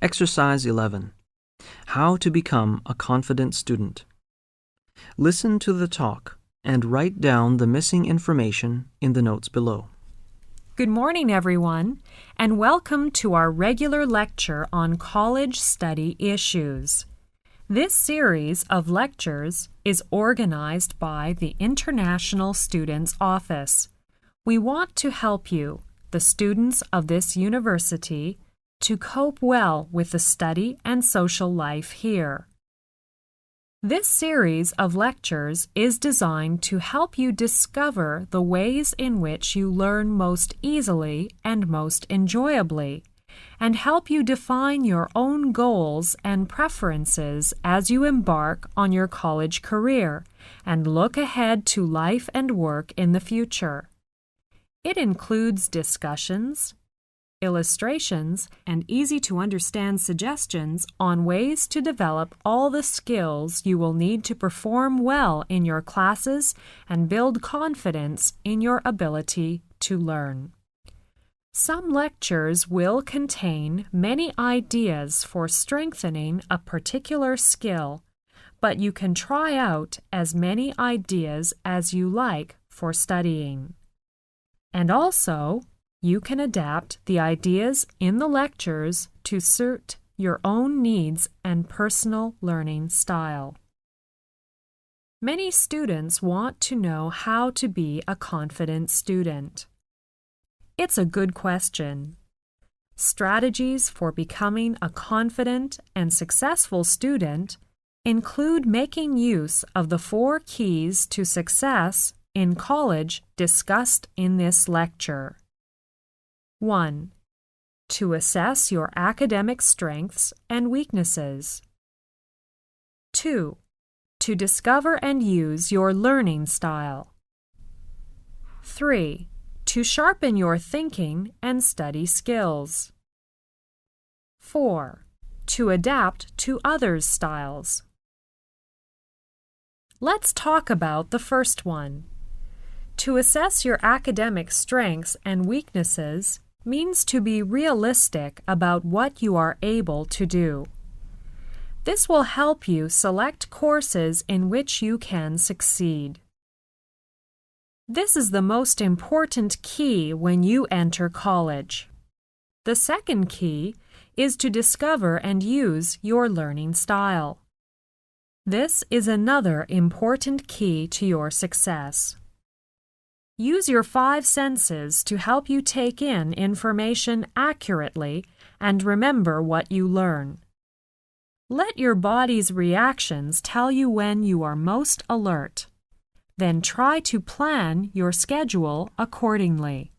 Exercise 11. How to become a confident student. Listen to the talk and write down the missing information in the notes below. Good morning, everyone, and welcome to our regular lecture on college study issues. This series of lectures is organized by the International Students Office. We want to help you, the students of this university, to cope well with the study and social life here. This series of lectures is designed to help you discover the ways in which you learn most easily and most enjoyably, and help you define your own goals and preferences as you embark on your college career and look ahead to life and work in the future. It includes discussions, illustrations, and easy-to-understand suggestions on ways to develop all the skills you will need to perform well in your classes and build confidence in your ability to learn. Some lectures will contain many ideas for strengthening a particular skill, but you can try out as many ideas as you like for studying. And also, you can adapt the ideas in the lectures to suit your own needs and personal learning style. Many students want to know how to be a confident student. It's a good question. Strategies for becoming a confident and successful student include making use of the 4 keys to success in college discussed in this lecture. 1. To assess your academic strengths and weaknesses. 2. To discover and use your learning style. 3. To sharpen your thinking and study skills. 4. To adapt to others' styles. Let's talk about the first one. To assess your academic strengths and weaknesses means to be realistic about what you are able to do. This will help you select courses in which you can succeed. This is the most important key when you enter college. The second key is to discover and use your learning style. This is another important key to your success. Use your 5 senses to help you take in information accurately and remember what you learn. Let your body's reactions tell you when you are most alert. Then try to plan your schedule accordingly.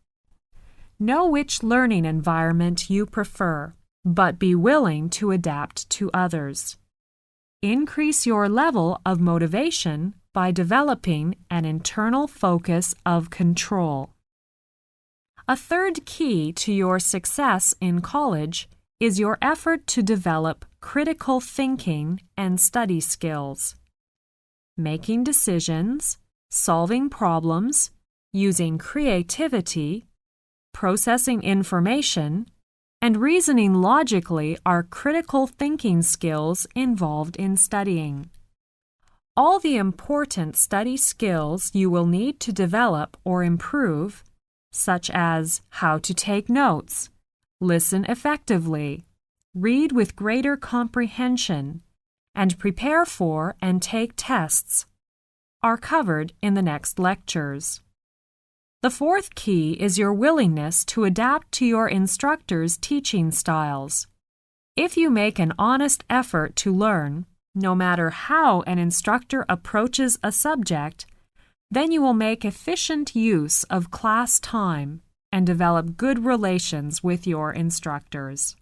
Know which learning environment you prefer, but be willing to adapt to others. Increase your level of motivation by developing an internal focus of control. A third key to your success in college is your effort to develop critical thinking and study skills. Making decisions, solving problems, using creativity, processing information, and reasoning logically are critical thinking skills involved in studying. All the important study skills you will need to develop or improve, such as how to take notes, listen effectively, read with greater comprehension, and prepare for and take tests, are covered in the next lectures. The fourth key is your willingness to adapt to your instructor's teaching styles. If you make an honest effort to learn, no matter how an instructor approaches a subject, then you will make efficient use of class time and develop good relations with your instructors.